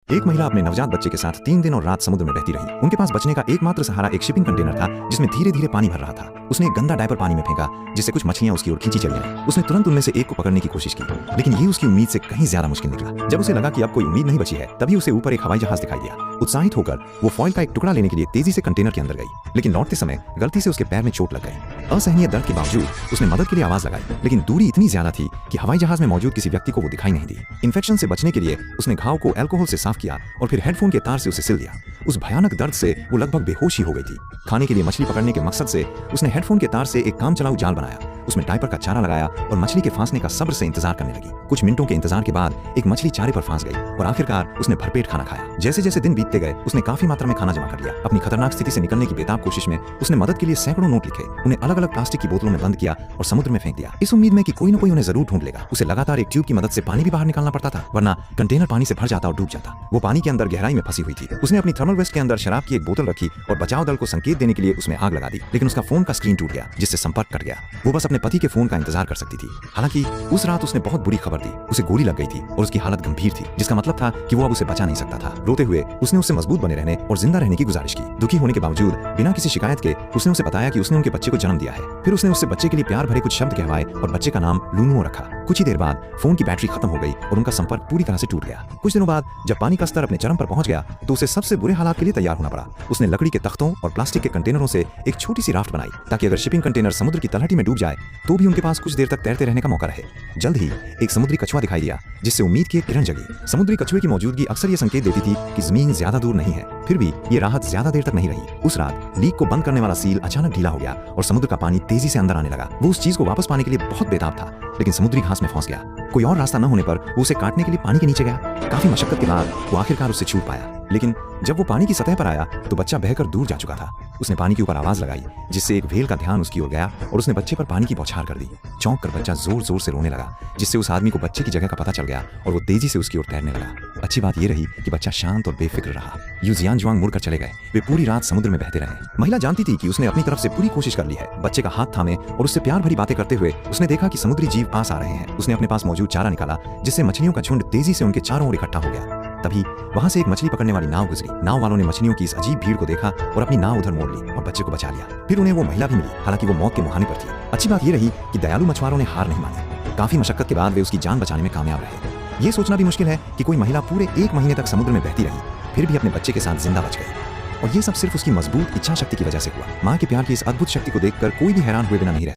एक महिला अपने नवजात बच्चे के साथ 3 दिन और रात समुद्र में बहती रही। उनके पास बचने का एकमात्र सहारा एक शिपिंग कंटेनर था जिसमें धीरे धीरे पानी भर रहा था। उसने एक गंदा डायपर पानी में फेंका जिससे कुछ मछलियां उसकी ओर खींची चली आईं। उसने तुरंत उनमें से एक को पकड़ने की कोशिश की, लेकिन ये उसकी उम्मीद से कहीं ज्यादा मुश्किल निकला। जब उसे लगा कि अब कोई उम्मीद नहीं बची है, तभी उसे ऊपर एक हवाई जहाज दिखाई दिया। उत्साहित होकर वो फॉइल का एक टुकड़ा लेने के लिए तेजी से कंटेनर के अंदर गई, लेकिन लौटते समय गलती से उसके पैर में चोट लग गई। असहनीय दर्द के बावजूद उसने मदद के लिए आवाज लगाई, लेकिन दूरी इतनी ज्यादा थी कि हवाई जहाज में मौजूद किसी व्यक्ति को वो दिखाई नहीं दी। इन्फेक्शन से बचने के लिए उसने घाव को अल्कोहल से साफ किया और फिर हेडफोन के तार से उसे सिल दिया। उस भयानक दर्द से वो लगभग बेहोश ही हो गई थी। खाने के लिए मछली पकड़ने के मकसद से उसने हेडफोन के तार से एक काम चलाऊ जाल बनाया, उसमें डायपर का चारा लगाया और मछली के फांसने का सब्र से इंतजार करने लगी। कुछ मिनटों के इंतजार के बाद एक मछली चारे पर फांस गई और आखिरकार उसने भरपेट खाना खाया। जैसे जैसे दिन बीतते गए, उसने काफी मात्रा में खाना जमा कर लिया। अपनी खतरनाक स्थिति से निकलने की बेताब कोशिश में उसने मदद के लिए सैकड़ों नोट लिखे, उन्हें अलग अलग प्लास्टिक की बोतलों में बंद किया और समुद्र में फेंक दिया, इस उम्मीद में कि कोई न कोई उन्हें जरूर ढूंढ लेगा। उसे लगातार एक ट्यूब की मदद से पानी भी बाहर निकालना पड़ता था, वरना कंटेनर पानी से भर जाता और डूब जाता। वो पानी के अंदर गहराई में फंसी हुई थी। उसने अपनी थर्मल वेस्ट के अंदर शराब की एक बोतल रखी और बचाव दल को संकेत देने के लिए उसमें आग लगा दी, लेकिन उसका फोन का स्क्रीन टूट गया जिससे संपर्क कट गया। वो बस अपने पति के फोन का इंतजार कर सकती थी। हालांकि उस रात उसने बहुत बुरी खबर दी, उसे गोली लग गई थी और उसकी हालत गंभीर थी, जिसका मतलब था कि वो अब उसे बचा नहीं सकता था। रोते हुए उसने उससे मजबूत बने रहने और जिंदा रहने की गुजारिश की। दुखी होने के बावजूद बिना किसी शिकायत के उसने उसे बताया कि उसने उनके बच्चे को जन्म दिया है। फिर उसने उससे बच्चे के लिए प्यार भरे कुछ शब्द कहवाए और बच्चे का नाम लूनुओ रखा। कुछ ही देर बाद फोन की बैटरी खत्म हो गई और उनका संपर्क पूरी तरह से टूट गया। कुछ दिनों बाद जब पानी का स्तर अपने चरम पर पहुंच गया तो उसे सबसे बुरे हालात के लिए तैयार होना पड़ा। उसने लकड़ी के तख्तों और प्लास्टिक के कंटेनरों से एक छोटी सी राफ्ट बनाई ताकि अगर शिपिंग कंटेनर समुद्र की तलहटी में डूब जाए तो भी उनके पास कुछ देर तक तैरते रहने का मौका रहे। जल्द ही एक समुद्री कछुआ दिखाई दिया जिससे उम्मीद की एक किरण जगी। समुद्री कछुए की मौजूदगी अक्सर ये संकेत देती थी कि जमीन ज्यादा दूर नहीं है। फिर भी ये राहत ज्यादा देर तक नहीं रही। उस रात लीक को बंद करने वाला सील अचानक ढीला हो गया और समुद्र का पानी तेजी से अंदर आने लगा। वो उस चीज को वापस पाने के लिए बहुत बेताब था, लेकिन समुद्री घास में फंस गया। कोई और रास्ता न होने पर वो उसे काटने के लिए पानी के नीचे गया। काफी मशक्कत के बाद वो आखिरकार उससे छूट पाया, लेकिन जब वो पानी की सतह पर आया तो बच्चा बहकर दूर जा चुका था। उसने पानी के ऊपर आवाज लगाई जिससे एक व्हेल का ध्यान उसकी ओर गया और उसने बच्चे पर पानी की बौछार कर दी। चौंक कर बच्चा जोर जोर से रोने लगा, जिससे उस आदमी को बच्चे की जगह का पता चल गया और वो तेजी से उसकी ओर तैरने लगा। अच्छी बात यह रही कि बच्चा शांत और बेफिक्र रहा। यू जियानजुआंग मुड़कर चले गए। वे पूरी रात समुद्र में बहते रहे। महिला जानती थी कि उसने अपनी तरफ से पूरी कोशिश कर ली है। बच्चे का हाथ थामे और उससे प्यार भरी बातें करते हुए उसने देखा कि समुद्री जीव पास आ रहे हैं। उसने अपने पास मौजूद चारा निकाला जिससे मछलियों का झुंड तेजी से उनके चारों ओर इकट्ठा हो गया। तभी वहां से एक मछली पकड़ने वाली नाव गुजरी। नाव वालों ने मछलियों की इस अजीब भीड़ को देखा और अपनी नाव उधर मोड़ ली और बच्चे को बचा लिया। फिर उन्हें वो महिला भी मिली, हालांकि वो मौत के मुहाने पर थी। अच्छी बात यह रही कि दयालु मछुआरों ने हार नहीं मानी। काफी मशक्कत के बाद वे उसकी जान बचाने में कामयाब रहे। ये सोचना भी मुश्किल है कि कोई महिला पूरे 1 महीने तक समुद्र में बहती रही, फिर भी अपने बच्चे के साथ जिंदा बच गई। और ये सब सिर्फ उसकी मजबूत इच्छा शक्ति की वजह से हुआ। माँ के प्यार की इस अद्भुत शक्ति को देखकर कोई भी हैरान हुए बिना नहीं रहता।